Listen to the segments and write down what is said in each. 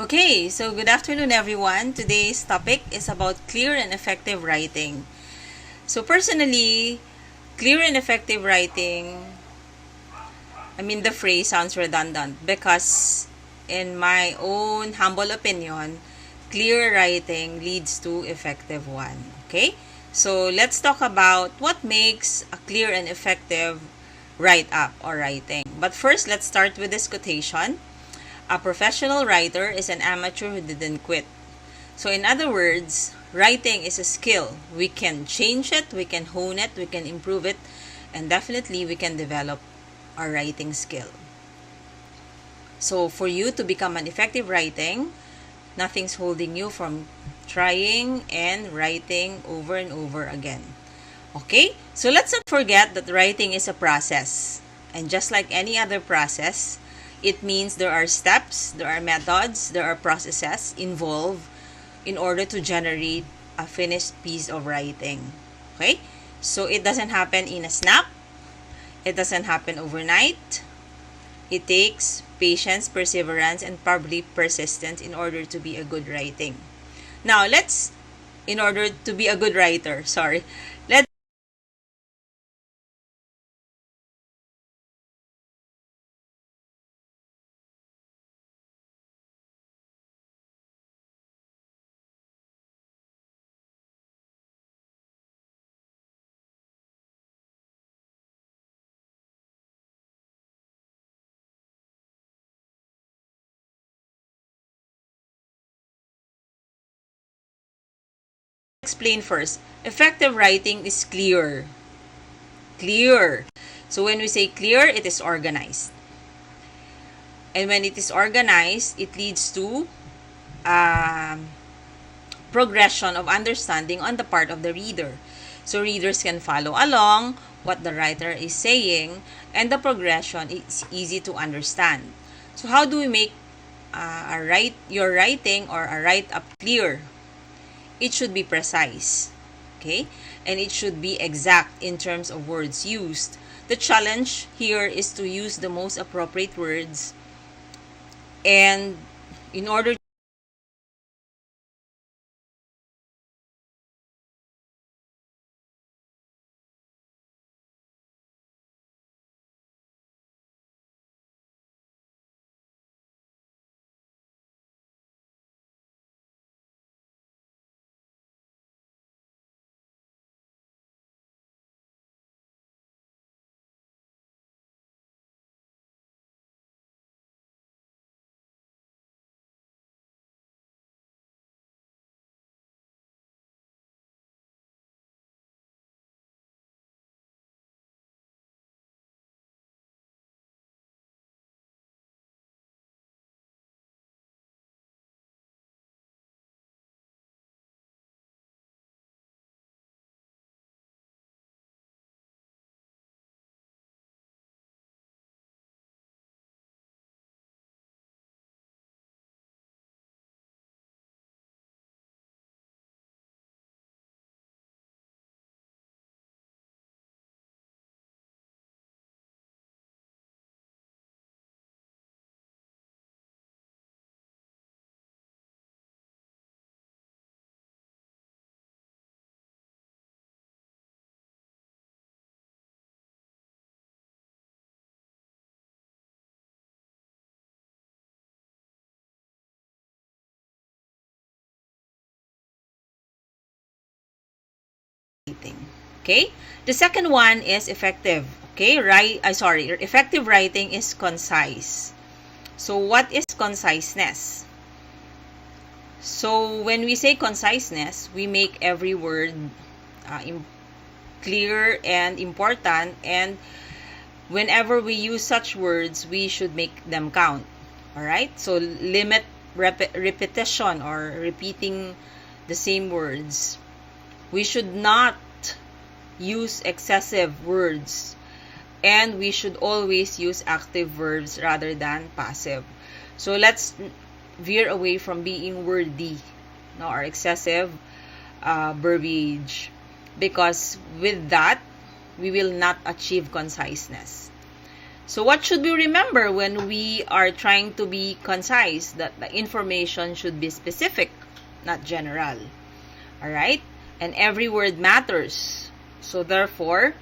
Okay, so good afternoon everyone. Today's topic is about clear and effective writing. So personally, clear and effective writing, the phrase sounds redundant because in my own humble opinion, clear writing leads to effective one. Okay? So let's talk about what makes a clear and effective write-up or writing. But first, let's start with this quotation. A professional writer is an amateur who didn't quit. So in other words, writing is a skill. We can change it, we can hone it, we can improve it, and definitely we can develop our writing skill. So for you to become an effective writing, nothing's holding you from trying and writing over and over again. Okay? So let's not forget that writing is a process. And just like any other process, it means there are steps, there are methods, there are processes involved in order to generate a finished piece of writing. Okay? So it doesn't happen in a snap. It doesn't happen overnight. It takes patience, perseverance, and probably persistence in order to be a good writing. Now, in order to be a good writer, let's explain first. Effective writing is clear. Clear. So when we say clear, it is organized. And when it is organized, it leads to progression of understanding on the part of the reader. So readers can follow along what the writer is saying, and the progression is easy to understand. So how do we make your writing or a write-up clear? It should be precise, okay? And it should be exact in terms of words used. The challenge here is to use the most appropriate words, and in order writing. Okay? The second one is effective. Okay? Effective writing is concise. So what is conciseness? So when we say conciseness, we make every word clear and important, and whenever we use such words, we should make them count. All right? So limit repetition or repeating the same words. We should not use excessive words, and we should always use active verbs rather than passive. So let's veer away from being wordy, no, or excessive verbiage, because with that we will not achieve conciseness. So what should we remember when we are trying to be concise? That the information should be specific, not general. Alright? And every word matters. So therefore,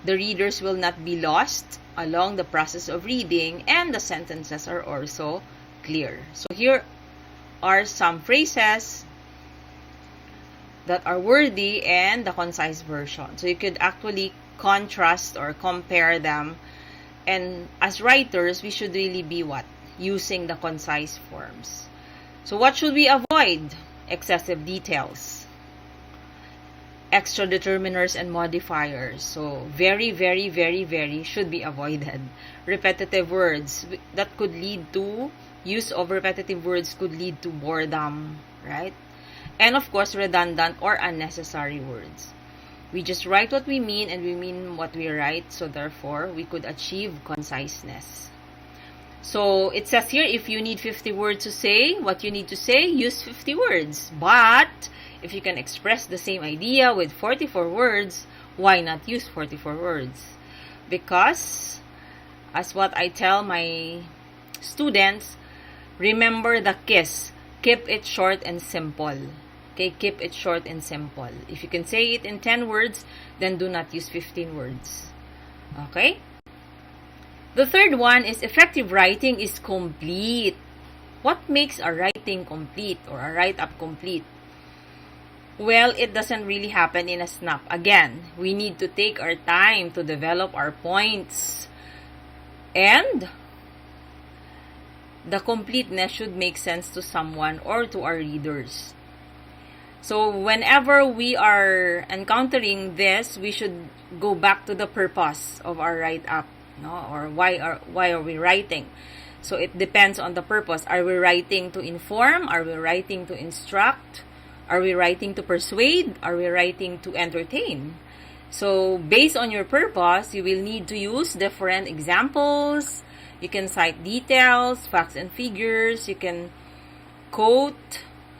the readers will not be lost along the process of reading, and the sentences are also clear. So here are some phrases that are wordy and the concise version. So you could actually contrast or compare them. And as writers, we should really be what? Using the concise forms. So what should we avoid? Excessive details, extra determiners and modifiers. So very, very, very, very should be avoided. Repetitive words that could lead to, use of repetitive words could lead to boredom, right? And of course, redundant or unnecessary words. We just write what we mean and we mean what we write, so therefore, we could achieve conciseness. So, it says here, if you need 50 words to say what you need to say, use 50 words. But, if you can express the same idea with 44 words, why not use 44 words? Because, as what I tell my students, remember the KISS. Keep it short and simple. Okay, keep it short and simple. If you can say it in 10 words, then do not use 15 words. Okay? The third one is effective writing is complete. What makes a writing complete or a write-up complete? Well, it doesn't really happen in a snap. Again, we need to take our time to develop our points. And the completeness should make sense to someone or to our readers. So, whenever we are encountering this, we should go back to the purpose of our write-up, no? Or why are we writing? So, it depends on the purpose. Are we writing to inform? Are we writing to instruct? Are we writing to persuade? Are we writing to entertain? So, based on your purpose, you will need to use different examples. You can cite details, facts and figures. You can quote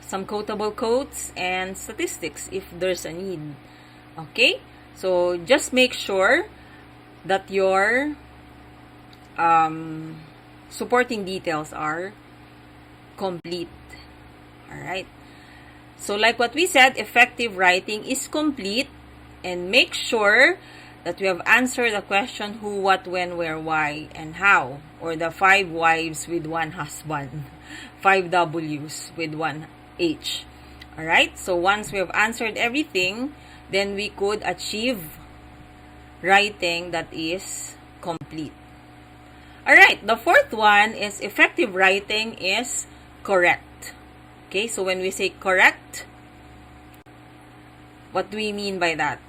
some quotable quotes and statistics if there's a need. Okay? So, just make sure that your supporting details are complete. Alright? So, like what we said, effective writing is complete, and make sure that we have answered the question who, what, when, where, why, and how. Or the 5 wives with 1 husband. 5 W's with 1 H. Alright? So, once we have answered everything, then we could achieve writing that is complete. Alright, the fourth one is effective writing is correct. Okay, so when we say correct, what do we mean by that?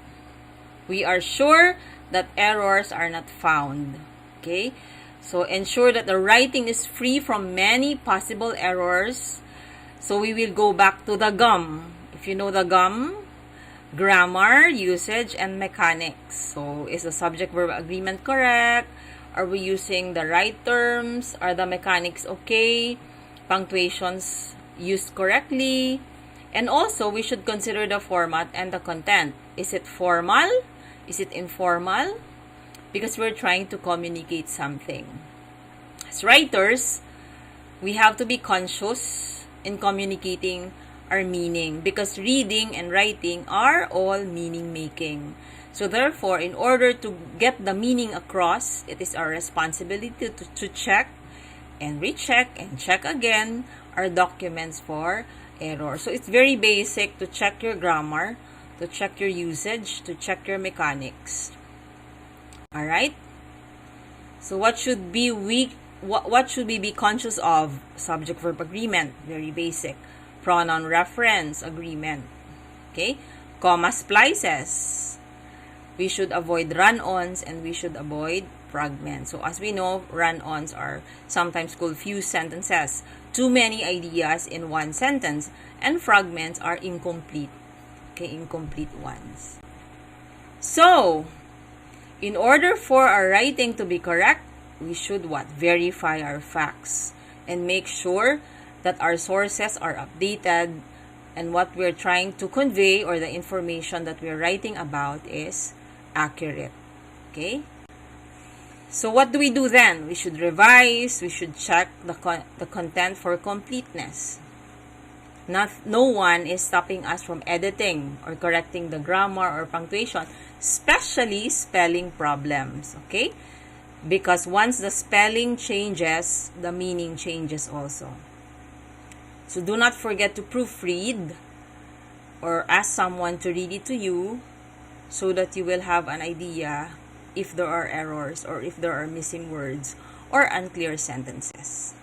We are sure that errors are not found. Okay, so ensure that the writing is free from many possible errors. So we will go back to the GUM. If you know the GUM, grammar, usage, and mechanics. So is the subject-verb agreement correct? Are we using the right terms? Are the mechanics okay? Punctuations used correctly? And also, we should consider the format and the content. Is it formal? Is it informal? Because we're trying to communicate something. As writers, we have to be conscious in communicating our meaning, because reading and writing are all meaning-making. So therefore, in order to get the meaning across, it is our responsibility to check and recheck and check again our documents for error. So it's very basic to check your grammar, to check your usage, to check your mechanics. Alright? So what should we be conscious of? Subject-verb agreement, very basic. Pronoun reference agreement. Okay? Comma splices. We should avoid run-ons and we should avoid fragments. So as we know, run-ons are sometimes called few sentences. Too many ideas in one sentence. And fragments are incomplete. Okay, incomplete ones. So, in order for our writing to be correct, we should what? Verify our facts and make sure that our sources are updated and what we're trying to convey or the information that we're writing about is accurate. Okay? So what do we do then? We should revise, we should check the content for completeness. No one is stopping us from editing or correcting the grammar or punctuation, especially spelling problems, okay? Because once the spelling changes, the meaning changes also. So do not forget to proofread or ask someone to read it to you so that you will have an idea if there are errors or if there are missing words or unclear sentences.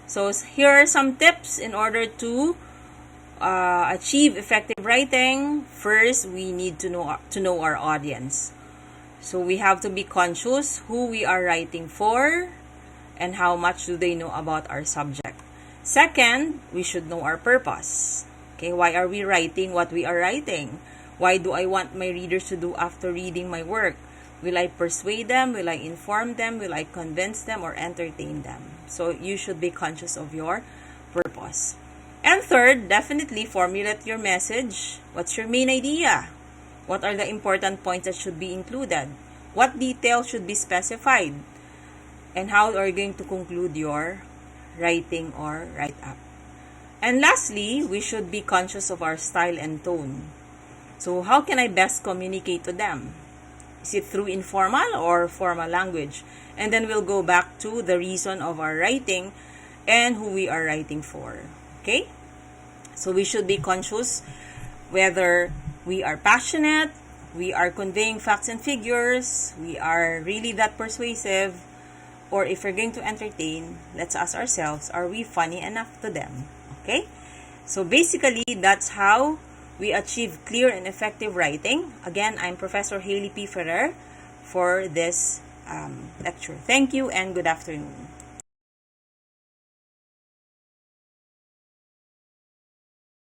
So here are some tips in order to achieve effective writing. First, we need to know our audience. So we have to be conscious who we are writing for and how much do they know about our subject. Second, we should know our purpose. Okay, why are we writing what we are writing? Why do I want my readers to do after reading my work? Will I persuade them? Will I inform them? Will I convince them or entertain them? So you should be conscious of your purpose. And third, definitely formulate your message. What's your main idea? What are the important points that should be included? What details should be specified? And how are you going to conclude your writing or write-up? And lastly, we should be conscious of our style and tone. So how can I best communicate to them? Is it through informal or formal language? And then we'll go back to the reason of our writing and who we are writing for. Okay? So we should be conscious whether we are passionate, we are conveying facts and figures, we are really that persuasive, or if we're going to entertain, let's ask ourselves, are we funny enough to them? Okay? So basically, that's how we achieve clear and effective writing. Again, I'm Professor Hailey P. Ferrer for this lecture. Thank you and good afternoon.